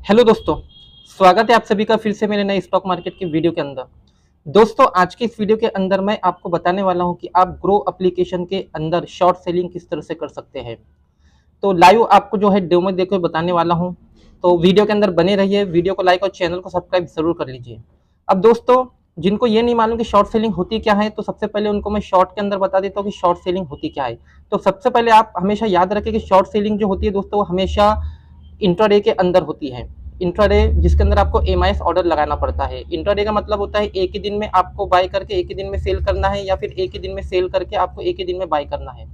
Hello दोस्तों। स्वागत है आप सभी का फिर से मेरे नए स्टॉक मार्केट की वीडियो के अंदर। दोस्तों, आज की इस वीडियो के अंदर मैं आपको बताने वाला हूं कि आप ग्रो एप्लीकेशन के अंदर शॉर्ट सेलिंग किस तरह से कर सकते हैं। तो लाइव आपको जो है डेमो देकर बताने वाला हूं। तो वीडियो के अंदर बने रहिए, वीडियो को लाइक और चैनल को सब्सक्राइब जरूर कर लीजिए। अब दोस्तों, जिनको ये नहीं मालूम कि शॉर्ट सेलिंग होती क्या है, तो सबसे पहले उनको मैं शॉर्ट के अंदर बता देता हूँ कि शॉर्ट सेलिंग होती क्या है। तो सबसे पहले आप हमेशा याद रखें कि शॉर्ट सेलिंग जो होती है दोस्तों, वो हमेशा इंट्राडे के अंदर होती है। इंट्राडे जिसके अंदर आपको एमआईएस ऑर्डर लगाना पड़ता है। इंट्राडे का मतलब होता है एक ही दिन में आपको बाय करके एक ही दिन में सेल करना है, या फिर एक ही दिन में सेल करके आपको एक ही दिन में बाय करना है।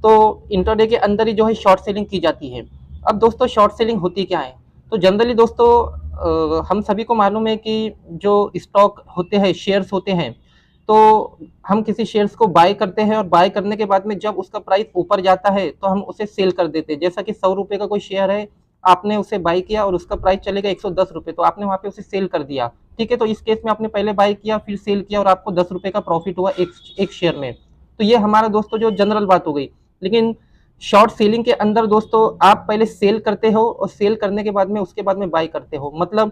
तो इंट्राडे के अंदर ही जो है शॉर्ट सेलिंग की जाती है। अब दोस्तों, शॉर्ट सेलिंग होती क्या है? तो जनरली दोस्तों, हम सभी को मालूम है कि जो स्टॉक होते हैं, शेयर्स होते हैं, तो हम किसी शेयर्स को बाय करते हैं और बाय करने के बाद में जब उसका प्राइस ऊपर जाता है तो हम उसे सेल कर देते हैं। जैसा कि 100 रुपये का कोई शेयर है, आपने उसे बाय किया और उसका प्राइस चलेगा 110 रुपये, तो आपने वहाँ पे उसे सेल कर दिया। ठीक है, तो इस केस में आपने पहले बाय किया फिर सेल किया और आपको 10 रुपये का प्रॉफिट हुआ एक शेयर में। तो ये हमारा दोस्तों जो जनरल बात हो गई। लेकिन शॉर्ट सेलिंग के अंदर दोस्तों, आप पहले सेल करते हो और सेल करने के बाद में उसके बाद में बाय करते हो। मतलब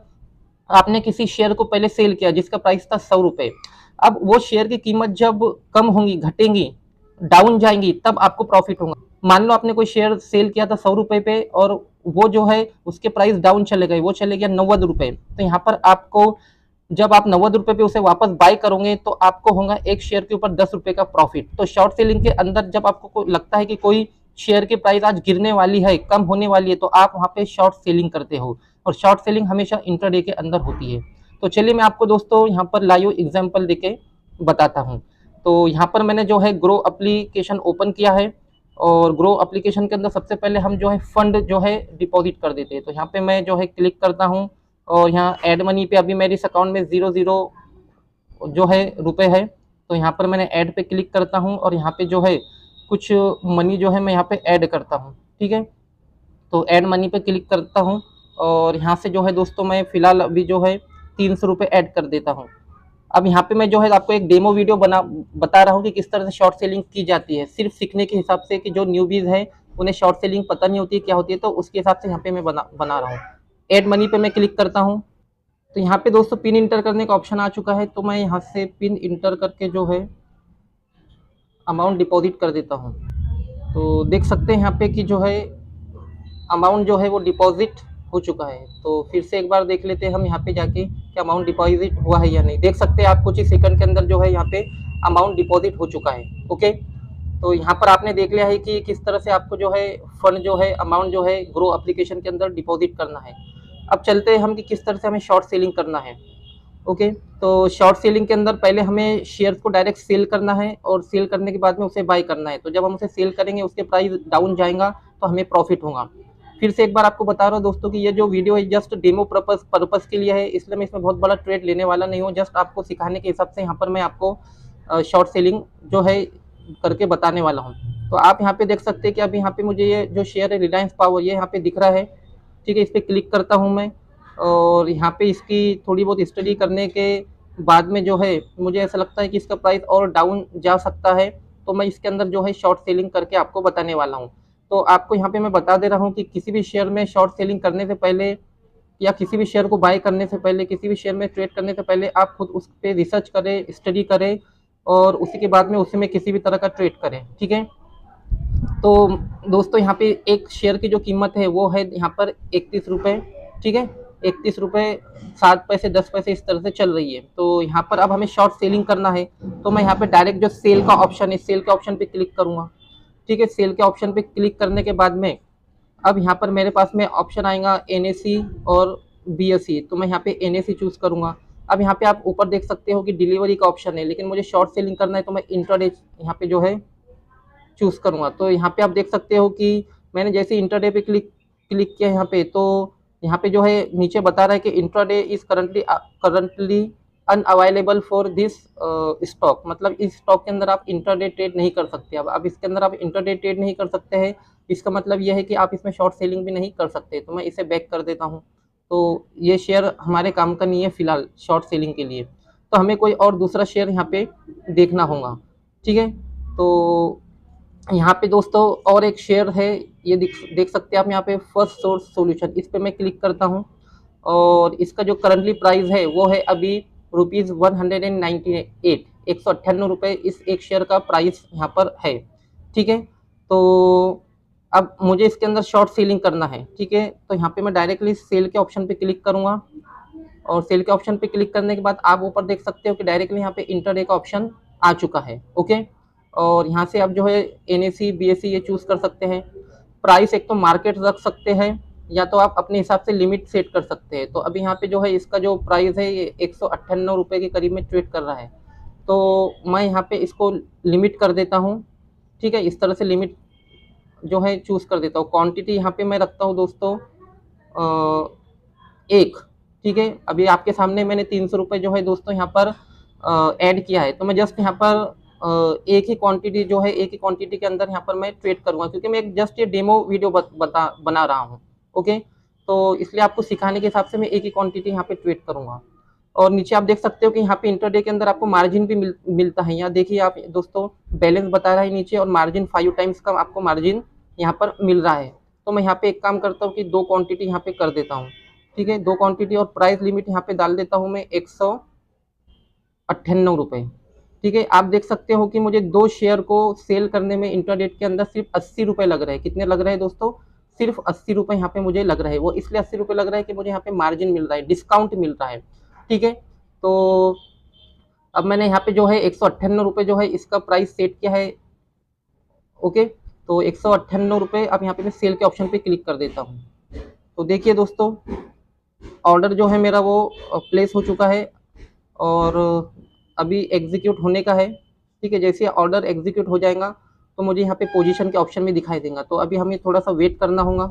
आपने किसी शेयर को पहले सेल किया जिसका प्राइस था 100 रुपये। अब वो शेयर की कीमत जब कम होंगी, घटेंगी, डाउन जाएंगी, तब आपको प्रॉफिट होगा। मान लो आपने कोई शेयर सेल किया था 100 रुपये पे, और वो जो है उसके प्राइस डाउन चले गए, वो चले गया 90 रुपये। तो यहाँ पर आपको, जब आप 90 रुपये पे उसे वापस बाय करोगे तो आपको होगा एक शेयर के ऊपर 10 रुपये का प्रॉफिट। तो शॉर्ट सेलिंग के अंदर जब आपको लगता है कि कोई शेयर की प्राइस आज गिरने वाली है, कम होने वाली है, तो आप वहाँ पे शॉर्ट सेलिंग करते हो। और शॉर्ट सेलिंग हमेशा इंट्राडे के अंदर होती है। तो चलिए मैं आपको दोस्तों यहाँ पर लाइव एग्जांपल देके बताता हूँ। तो यहाँ पर मैंने जो है ग्रो एप्लीकेशन ओपन किया है, और ग्रो एप्लीकेशन के अंदर सबसे पहले हम जो है फंड जो है डिपॉजिट कर देते हैं। तो यहाँ पे मैं जो है क्लिक करता हूँ, और यहाँ ऐड मनी पे अभी मेरे इस अकाउंट में 00 जो है रुपए है। तो यहाँ पर मैंने ऐड पे क्लिक करता हूँ, और यहाँ पे जो है कुछ मनी जो है मैं यहाँ पे ऐड करता हूँ। ठीक है, तो ऐड मनी पे क्लिक करता हूँ, और यहाँ से जो है दोस्तों मैं फ़िलहाल अभी जो है 300 रुपये ऐड कर देता हूँ। अब यहाँ पे मैं जो है आपको एक डेमो वीडियो बता रहा हूँ कि किस तरह से शॉर्ट सेलिंग की जाती है, सिर्फ सीखने के हिसाब से कि जो न्यूबीज़ है उन्हें शॉर्ट सेलिंग पता नहीं होती है क्या होती है, तो उसके हिसाब से यहाँ पे मैं बना रहा हूँ। ऐड मनी पे मैं क्लिक करता हूँ। तो यहाँ पे दोस्तों पिन इंटर करने का ऑप्शन आ चुका है, तो मैं यहाँ से पिन इंटर करके जो है अमाउंट डिपॉजिट कर देता हूँ। तो देख सकते हैं यहाँ पे कि जो है अमाउंट जो है वो डिपॉजिट हो चुका है। तो फिर से एक बार देख लेते हैं हम यहाँ पे जाके कि अमाउंट डिपॉजिट हुआ है या नहीं। देख सकते हैं आप कुछ ही सेकंड के अंदर जो है यहाँ पे अमाउंट डिपॉजिट हो चुका है। ओके, तो यहाँ पर आपने देख लिया है कि किस तरह से आपको जो है फंड जो है, अमाउंट जो है ग्रो एप्लीकेशन के अंदर डिपॉजिट करना है। अब चलते हैं हम कि किस तरह से हमें शॉर्ट सेलिंग करना है। ओके, तो शॉर्ट सेलिंग के अंदर पहले हमें शेयर्स को डायरेक्ट सेल करना है, और सेल करने के बाद में उसे बाय करना है। तो जब हम उसे सेल करेंगे उसके प्राइस डाउन जाएगा तो हमें प्रॉफिट होगा। फिर से एक बार आपको बता रहा हूँ दोस्तों कि ये जो वीडियो है जस्ट डेमो पर्पस के लिए है, इसलिए मैं इसमें बहुत बड़ा ट्रेड लेने वाला नहीं हूँ। जस्ट आपको सिखाने के हिसाब से यहाँ पर मैं आपको शॉर्ट सेलिंग जो है करके बताने वाला हूँ। तो आप यहाँ पे देख सकते हैं कि अभी यहाँ पे मुझे ये जो शेयर है रिलायंस पावर, ये यहाँ पे दिख रहा है। ठीक है, इस पर क्लिक करता हूँ मैं, और यहाँ पे इसकी थोड़ी बहुत स्टडी करने के बाद में जो है मुझे ऐसा लगता है कि इसका प्राइस और डाउन जा सकता है। तो मैं इसके अंदर जो है शॉर्ट सेलिंग करके आपको बताने वाला हूँ। तो आपको यहाँ पे मैं बता दे रहा हूँ कि किसी भी शेयर में शॉर्ट सेलिंग करने से पहले, या किसी भी शेयर को बाय करने से पहले, किसी भी शेयर में ट्रेड करने से पहले आप खुद उस पर रिसर्च करें, स्टडी करें, और उसी के बाद में उसमें किसी भी तरह का ट्रेड करें। ठीक है, तो दोस्तों यहाँ पे एक शेयर की जो कीमत है वो है यहाँ पर 31 रुपये। ठीक है, 31 रुपये 7 पैसे 10 पैसे इस तरह से चल रही है। तो यहाँ पर अब हमें शॉर्ट सेलिंग करना है, तो मैं यहाँ पे डायरेक्ट जो सेल का ऑप्शन है, सेल के ऑप्शन पे क्लिक करूँगा। ठीक है, सेल के ऑप्शन पे क्लिक करने के बाद में अब यहाँ पर मेरे पास में ऑप्शन आएगा NSE और BSE। तो मैं यहाँ पे NSE चूज़ करूँगा। अब यहाँ पे आप ऊपर देख सकते हो कि डिलीवरी का ऑप्शन है, लेकिन मुझे शॉर्ट सेलिंग करना है तो मैं इंट्राडे यहाँ पे जो है चूज़ करूँगा। तो यहाँ पे आप देख सकते हो कि मैंने जैसे इंट्राडे पे क्लिक किया यहाँ पे, तो यहाँ पे जो है नीचे बता रहा है कि intraday is currently unavailable for this stock. मतलब इस स्टॉक के अंदर आप इंट्राडे ट्रेड नहीं कर सकते। अब इसके अंदर आप इंट्राडे ट्रेड नहीं कर सकते हैं, इसका मतलब यह है कि आप इसमें शॉर्ट सेलिंग भी नहीं कर सकते। तो मैं इसे बैक कर देता हूँ। तो ये शेयर हमारे काम का नहीं है फिलहाल शॉर्ट सेलिंग के लिए, तो हमें कोई और दूसरा शेयर यहाँ पे देखना होगा। ठीक है, तो यहाँ पे दोस्तों और एक शेयर है, ये देख सकते हैं आप यहाँ पे फर्स्ट सोर्स सॉल्यूशन, इस पे मैं क्लिक करता हूँ। और इसका जो करंटली प्राइस है वो है अभी ₹198, 198 इस एक शेयर का प्राइस यहाँ पर है। ठीक है, तो अब मुझे इसके अंदर शॉर्ट सेलिंग करना है। ठीक है, तो यहाँ पे मैं डायरेक्टली सेल के ऑप्शन पे क्लिक करूंगा और सेल के ऑप्शन पे क्लिक करने के बाद आप ऊपर देख सकते हो कि डायरेक्टली यहाँ पे इंटरडे का ऑप्शन आ चुका है। ओके, और यहाँ से आप जो है NSE BSE ये चूज कर सकते हैं। प्राइस एक तो मार्केट रख सकते हैं या तो आप अपने हिसाब से लिमिट सेट कर सकते हैं। तो अभी यहाँ पे जो है इसका जो प्राइस है ये ₹198 के करीब में ट्रेड कर रहा है, तो मैं यहाँ पे इसको लिमिट कर देता हूँ। ठीक है, इस तरह से लिमिट जो है चूज कर देता हूँ। क्वांटिटी यहाँ पे मैं रखता हूँ दोस्तों एक। ठीक है, अभी आपके सामने मैंने ₹300 जो है दोस्तों यहाँ पर ऐड किया है, तो मैं जस्ट यहाँ पर एक ही क्वांटिटी जो है एक ही क्वांटिटी के अंदर यहाँ पर मैं ट्रेड करूंगा, क्योंकि मैं जस्ट ये डेमो वीडियो बना रहा हूँ। ओके, तो इसलिए आपको सिखाने के हिसाब से मैं एक ही क्वांटिटी यहाँ पे ट्रेड करूंगा। और नीचे आप देख सकते हो कि यहाँ पे इंटरडे के अंदर आपको मार्जिन भी मिलता है। यहाँ देखिए आप दोस्तों, बैलेंस बता रहा है नीचे और मार्जिन 5 टाइम्स का आपको मार्जिन यहाँ पर मिल रहा है। तो मैं यहाँ पे एक काम करता हूँ कि 2 क्वांटिटी यहाँ पे कर देता हूँ। ठीक है, 2 क्वांटिटी और प्राइस लिमिट यहाँ पे डाल देता हूँ मैं ₹198। ठीक है, आप देख सकते हो कि मुझे 2 शेयर को सेल करने में इंटरडेट के अंदर सिर्फ ₹80 लग रहे हैं। कितने लग रहे हैं दोस्तों? सिर्फ ₹80 यहाँ पे मुझे लग रहा है। वो इसलिए ₹80 लग रहा है कि मुझे यहाँ पे मार्जिन मिल रहा है, डिस्काउंट मिल रहा है। ठीक है, तो अब मैंने यहाँ पे जो है ₹198 जो है इसका प्राइस सेट किया है। ओके, तो ₹198 अब यहाँ पे मैं सेल के ऑप्शन पे क्लिक कर देता हूँ। तो देखिए दोस्तों, ऑर्डर जो है मेरा वो प्लेस हो चुका है और अभी एग्जीक्यूट होने का है। ठीक है, जैसे ऑर्डर एग्जीक्यूट हो जाएगा तो मुझे यहाँ पे पोजीशन के ऑप्शन में दिखाई देगा। तो अभी हमें थोड़ा सा वेट करना होगा।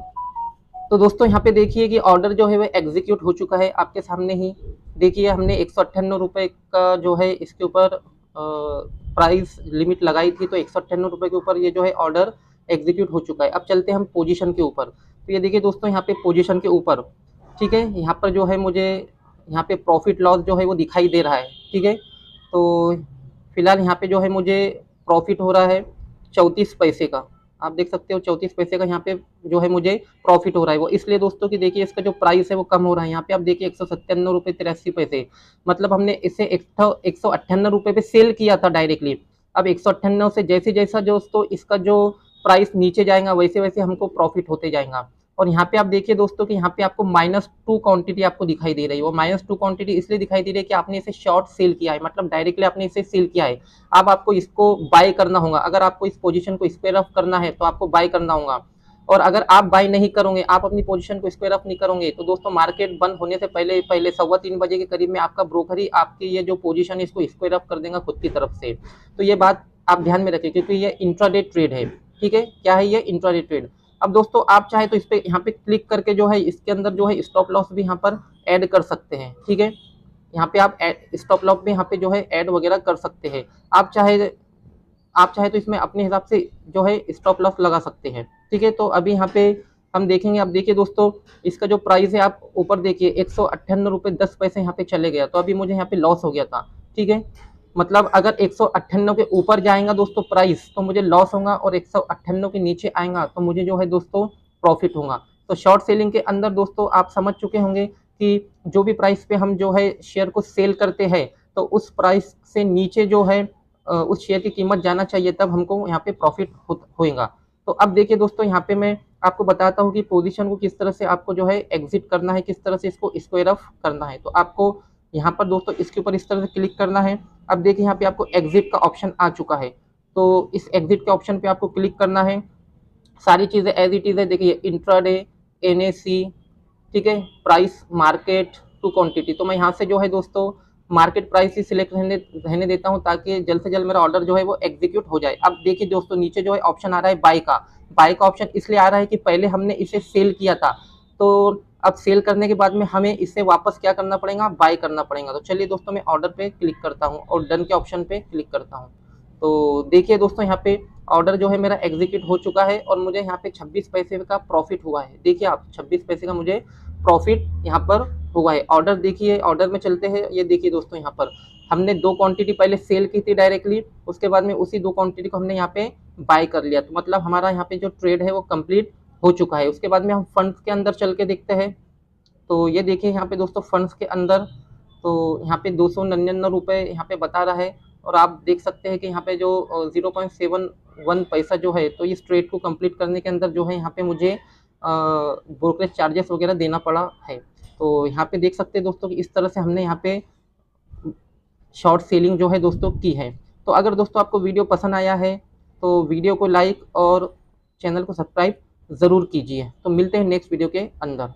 तो दोस्तों यहाँ पे देखिए कि ऑर्डर जो है वो एग्जीक्यूट हो चुका है आपके सामने ही। देखिए हमने ₹198 का जो है इसके ऊपर प्राइस लिमिट लगाई थी, तो ₹198 के ऊपर ये जो है ऑर्डर एग्जीक्यूट हो चुका है। अब चलते हैं हम पोजीशन के ऊपर। तो ये देखिए दोस्तों, यहाँ पे पोजीशन के ऊपर, ठीक है, यहाँ पर जो है मुझे यहाँ पे प्रॉफिट लॉस जो है वो दिखाई दे रहा है। ठीक है, तो फिलहाल यहाँ पे जो है मुझे प्रॉफिट हो रहा है 34 पैसे का। आप देख सकते हो 34 पैसे का यहाँ पे जो है मुझे प्रॉफिट हो रहा है। वो इसलिए दोस्तों कि देखिए इसका जो प्राइस है वो कम हो रहा है। यहाँ पे आप देखिए ₹197.83, मतलब हमने इसे ₹198 पे सेल किया था डायरेक्टली। अब 198 से जैसे जैसा दोस्तों इसका जो प्राइस नीचे जाएगा वैसे वैसे हमको प्रॉफिट होते जाएगा। और यहाँ पे आप देखिए दोस्तों कि यहाँ पे आपको -2 क्वांटिटी आपको दिखाई दे रही है। वो -2 क्वांटिटी इसलिए दिखाई दे रही है कि आपने इसे शॉर्ट सेल किया है, मतलब डायरेक्टली आपने इसे सेल किया है। अब आपको इसको बाय करना होगा। अगर आपको इस पोजीशन को स्क्वायर ऑफ करना है तो आपको बाय करना होगा। और अगर आप बाय नहीं करोगे, आप अपनी पोजीशन को स्क्वायर ऑफ नहीं करोगे, तो दोस्तों मार्केट बंद होने से पहले पहले 3:15 बजे के करीब में आपका ब्रोकर ही आपकी ये जो पोजीशन है इसको स्क्वायर ऑफ कर देगा खुद की तरफ से। तो ये बात आप ध्यान में रखें, क्योंकि ये इंट्राडे ट्रेड है। ठीक है, क्या है ये? Intraday trade. अब दोस्तों आप चाहे तो इस पे यहाँ पे क्लिक करके जो है इसके अंदर जो है स्टॉप लॉस भी यहाँ पर ऐड कर सकते हैं। ठीक है, यहाँ पे आप स्टॉप लॉस भी यहाँ पे जो है ऐड वगैरह कर सकते हैं। आप चाहे तो इसमें अपने हिसाब से जो है स्टॉप लॉस लगा सकते हैं। ठीक है, तो अभी यहाँ पे हम देखेंगे। अब देखिए दोस्तों, इसका जो प्राइस है आप ऊपर देखिए ₹158.10 यहाँ पे चले गया, तो अभी मुझे यहाँ पे लॉस हो गया था। ठीक है, मतलब अगर 198 के ऊपर जाएगा दोस्तों प्राइस तो मुझे लॉस होगा, और 198 के नीचे आएगा तो मुझे जो है दोस्तों प्रॉफिट होगा। तो शॉर्ट सेलिंग के अंदर दोस्तों आप समझ चुके होंगे कि जो भी प्राइस पे हम जो है शेयर को सेल करते हैं तो उस प्राइस से नीचे जो है उस शेयर की कीमत जाना चाहिए, तब हमको यहाँ पे प्रॉफिट होएगा। तो अब देखिए दोस्तों, यहाँ पे मैं आपको बताता हूँ कि पोजीशन को किस तरह से आपको जो है एग्जिट करना है, किस तरह से इसको स्क्वायर ऑफ करना है। तो आपको यहाँ पर दोस्तों इसके ऊपर इस तरह से क्लिक करना है। अब देखिए यहाँ पे आपको एग्जिट का ऑप्शन आ चुका है, तो इस एग्जिट के ऑप्शन पे आपको क्लिक करना है। सारी चीज़ें एज इट इज़ है। देखिए इंट्राडे, NSE, ठीक है, प्राइस, मार्केट टू क्वांटिटी। तो मैं यहाँ से जो है दोस्तों मार्केट प्राइस ही सिलेक्ट रहने देता हूँ, ताकि जल्द से जल्द मेरा ऑर्डर जो है वो एग्जीक्यूट हो जाए। अब देखिए दोस्तों, नीचे जो है ऑप्शन आ रहा है बाय का। बाय का ऑप्शन इसलिए आ रहा है कि पहले हमने इसे सेल किया था, तो अब सेल करने के बाद में हमें इसे वापस क्या करना पड़ेगा? बाय करना पड़ेगा। तो चलिए दोस्तों, मैं ऑर्डर पे क्लिक करता हूँ और डन के ऑप्शन पे क्लिक करता हूँ। तो देखिए दोस्तों, यहाँ पे ऑर्डर जो है मेरा एग्जीक्यूट हो चुका है और मुझे यहाँ पे 26 पैसे का प्रॉफिट हुआ है। देखिए आप, 26 पैसे का मुझे प्रॉफिट यहाँ पर हुआ है। ऑर्डर देखिए, ऑर्डर में चलते हैं। ये देखिए दोस्तों, यहाँ पर हमने 2 क्वांटिटी पहले सेल की थी डायरेक्टली, उसके बाद में उसी 2 क्वांटिटी को हमने यहाँ पे बाय कर लिया। तो मतलब हमारा यहाँ पे जो ट्रेड है वो कंप्लीट हो चुका है। उसके बाद में हम फंड्स के अंदर चल के देखते हैं। तो ये देखिए यहाँ पे दोस्तों फंड्स के अंदर, तो यहाँ पे 299 रुपये यहाँ पे बता रहा है, और आप देख सकते हैं कि यहाँ पे जो 0.71 पैसा जो है, तो इस ट्रेड को कंप्लीट करने के अंदर जो है यहाँ पे मुझे ब्रोकरेज चार्जेस वगैरह देना पड़ा है। तो यहाँ पे देख सकते हैं दोस्तों कि इस तरह से हमने यहाँ पे शॉर्ट सेलिंग जो है दोस्तों की है। तो अगर दोस्तों आपको वीडियो पसंद आया है तो वीडियो को लाइक और चैनल को सब्सक्राइब ज़रूर कीजिए। तो मिलते हैं नेक्स्ट वीडियो के अंदर।